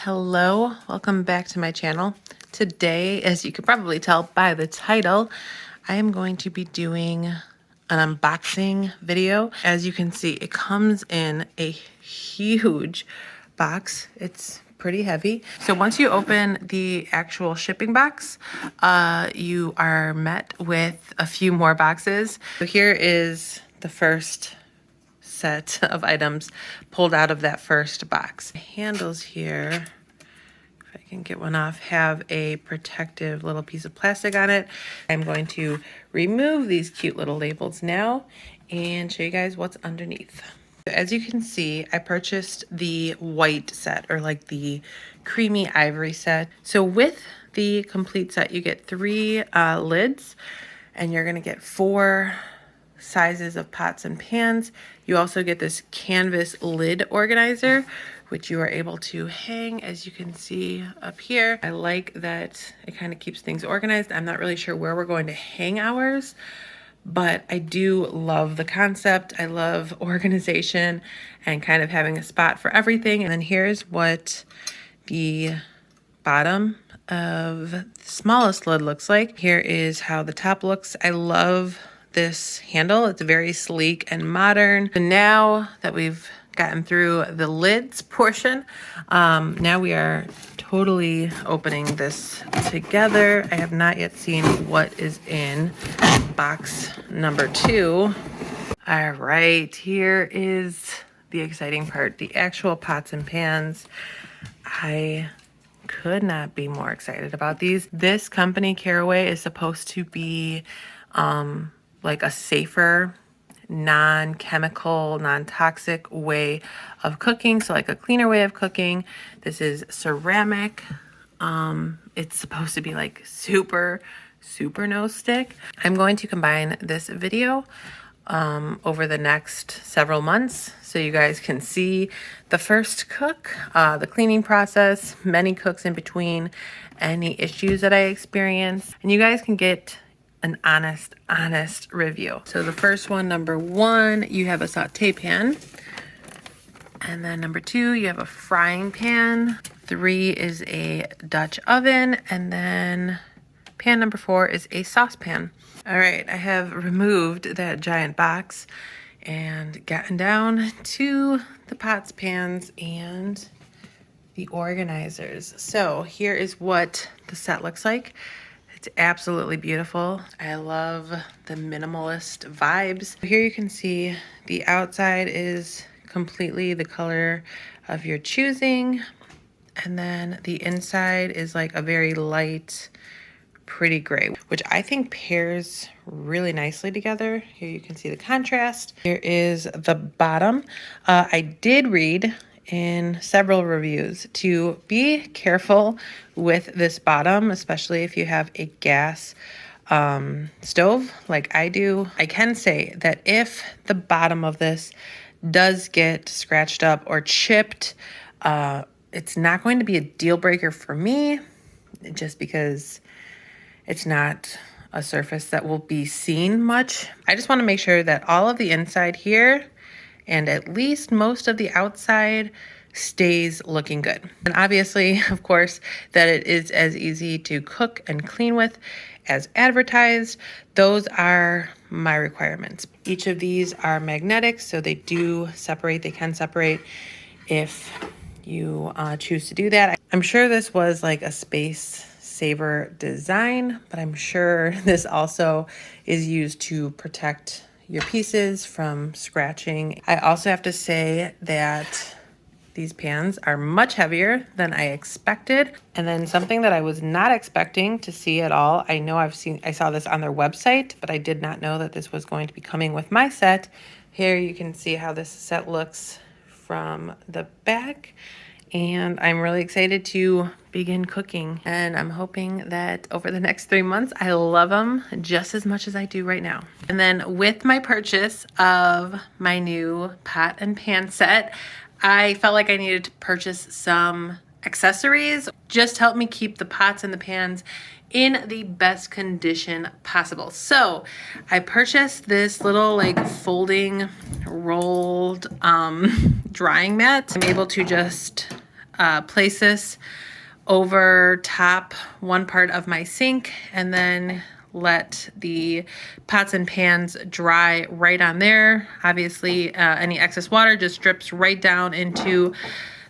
Hello, welcome back to my channel. Today, as you could probably tell by the title, I am going to be doing an unboxing video. As you can see, it comes in a huge box. It's pretty heavy. So once you open the actual shipping box, you are met with a few more boxes. So here is the first set of items pulled out of that first box. The handles here, if I can get one off, have a protective little piece of plastic on it. I'm going to remove these cute little labels now and show you guys what's underneath. As you can see, I purchased the white set, or like the creamy ivory set. So with the complete set, you get 3 lids, and you're gonna get 4 sizes of pots and pans. You also get this canvas lid organizer, which you are able to hang, as you can see up here. I like that it kind of keeps things organized. I'm not really sure where we're going to hang ours, but I do love the concept. I love organization and kind of having a spot for everything. And then here's what the bottom of the smallest lid looks like. Here is how the top looks. I love this handle. It's very sleek and modern. And now that we've gotten through the lids portion, now we are totally opening this together. I have not yet seen what is in box number 2. All right, here is the exciting part, the actual pots and pans. I could not be more excited about these. This company, Caraway, is supposed to be like a safer, non-chemical, non-toxic way of cooking. So like a cleaner way of cooking. This is ceramic. It's supposed to be like super no stick. I'm going to combine this video over the next several months so you guys can see the first cook, the cleaning process, many cooks in between, any issues that I experience, and you guys can get an honest review. So the first one, number 1, you have a saute pan. And then number 2, you have a frying pan. 3 is a Dutch oven. And then pan number 4 is a saucepan. All right, I have removed that giant box and gotten down to the pots, pans, and the organizers. So here is what the set looks like. It's absolutely beautiful. I love the minimalist vibes. Here you can see the outside is completely the color of your choosing. And then the inside is like a very light, pretty gray, which I think pairs really nicely together. Here you can see the contrast. Here is the bottom. I did read in several reviews to be careful with this bottom, especially if you have a gas stove like I do. I can say that if the bottom of this does get scratched up or chipped, it's not going to be a deal breaker for me, just because it's not a surface that will be seen much. I just want to make sure that all of the inside here and at least most of the outside stays looking good. And obviously, of course, that it is as easy to cook and clean with as advertised. Those are my requirements. Each of these are magnetic, so they do separate. They can separate if you choose to do that. I'm sure this was like a space saver design, but I'm sure this also is used to protect your pieces from scratching. I also have to say that these pans are much heavier than I expected. And then something that I was not expecting to see at all. I know I saw this on their website, but I did not know that this was going to be coming with my set. Here you can see how this set looks from the back. And I'm really excited to begin cooking. And I'm hoping that over the next 3 months, I love them just as much as I do right now. And then with my purchase of my new pot and pan set, I felt like I needed to purchase some accessories just to help me keep the pots and the pans in the best condition possible. So I purchased this little like folding rolled drying mat. I'm able to just place this over top one part of my sink and then let the pots and pans dry right on there. Obviously, any excess water just drips right down into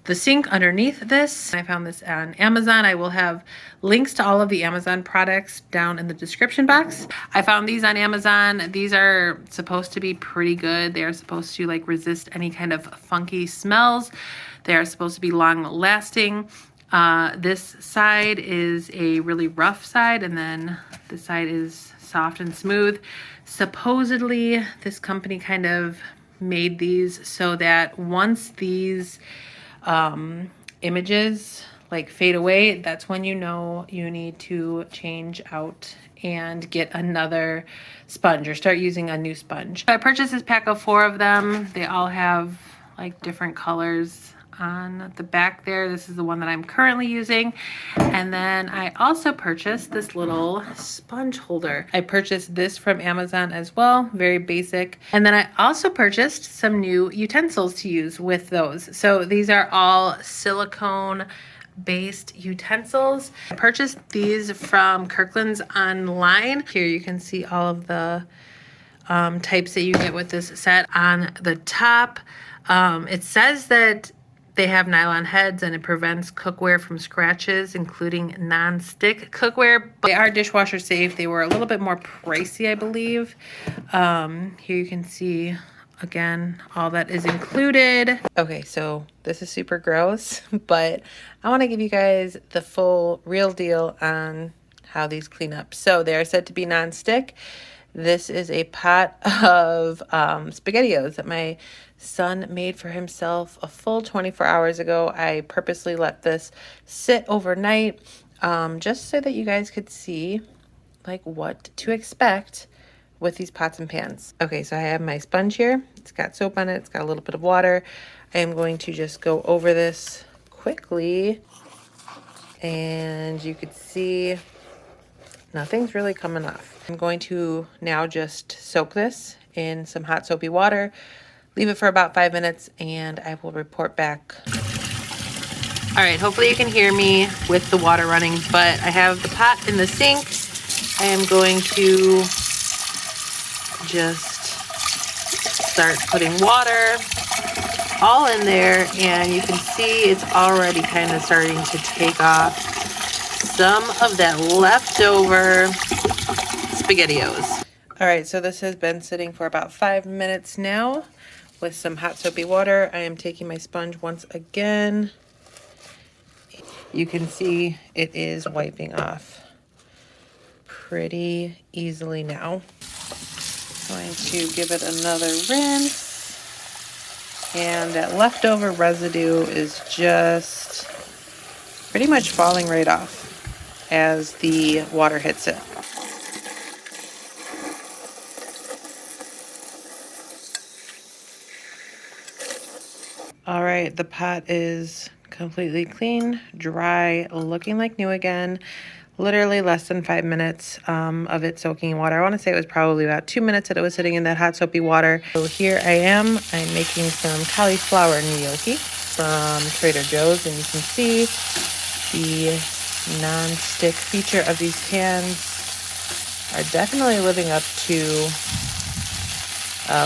the sink underneath this. I found this on Amazon. I will have links to all of the Amazon products down in the description box. I found these on Amazon. These are supposed to be pretty good. They are supposed to like resist any kind of funky smells. They are supposed to be long lasting. This side is a really rough side, and then this side is soft and smooth. Supposedly, this company kind of made these so that once these images like fade away, that's when you know you need to change out and get another sponge or start using a new sponge. I purchased this pack of 4 of them. They all have like different colors on the back there. This is the one that I'm currently using. And then I also purchased this little sponge holder. I purchased this from Amazon as well, very basic. And then I also purchased some new utensils to use with those. So these are all silicone based utensils. I purchased these from Kirkland's online. Here you can see all of the types that you get with this set. On the top, it says that they have nylon heads and it prevents cookware from scratches, including non-stick cookware. But they are dishwasher safe. They were a little bit more pricey, I believe. Here you can see, again, all that is included. Okay, so this is super gross, but I want to give you guys the full real deal on how these clean up. So they are said to be non-stick. This is a pot of SpaghettiOs that my son made for himself a full 24 hours ago. I purposely let this sit overnight just so that you guys could see like what to expect with these pots and pans. Okay, so I have my sponge here. It's got soap on it. It's got a little bit of water. I am going to just go over this quickly, and you could see nothing's really coming off. I'm going to now just soak this in some hot soapy water, leave it for about 5 minutes, and I will report back. All right, hopefully you can hear me with the water running, but I have the pot in the sink. I am going to just start putting water all in there, and you can see it's already kind of starting to take off some of that leftover SpaghettiOs. All right, so this has been sitting for about 5 minutes now with some hot soapy water. I am taking my sponge once again. You can see it is wiping off pretty easily now. Going to give it another rinse. And that leftover residue is just pretty much falling right off as the water hits it. All right, the pot is completely clean, dry, looking like new again. Literally less than 5 minutes of it soaking in water. I want to say it was probably about 2 minutes that it was sitting in that hot soapy water. So here I am. I'm making some cauliflower gnocchi from Trader Joe's, and you can see the non-stick feature of these pans are definitely living up to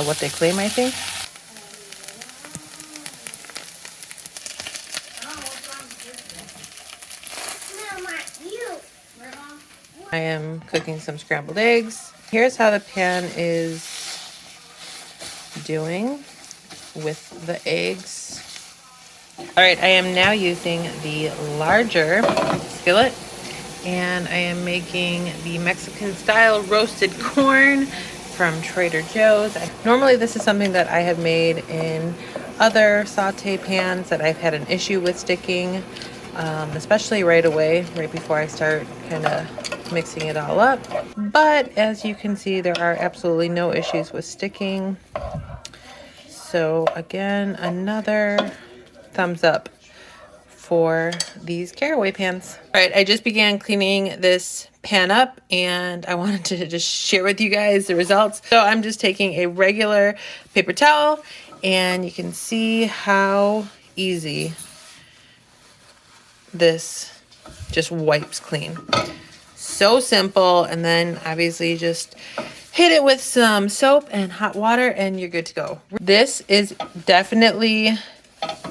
what they claim, I think. I am cooking some scrambled eggs. Here's how the pan is doing with the eggs. All right, I am now using the larger skillet, and I am making the Mexican style roasted corn from Trader Joe's. Normally this is something that I have made in other saute pans that I've had an issue with sticking, especially right away, right before I start kind of mixing it all up. But as you can see, there are absolutely no issues with sticking. So again, another thumbs up for these Caraway pans. All right, I just began cleaning this pan up, and I wanted to just share with you guys the results. So I'm just taking a regular paper towel, and you can see how easy this just wipes clean. So simple. And then obviously just hit it with some soap and hot water and you're good to go. This is definitely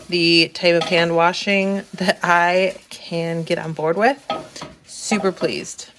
the type of hand washing that I can get on board with. Super pleased.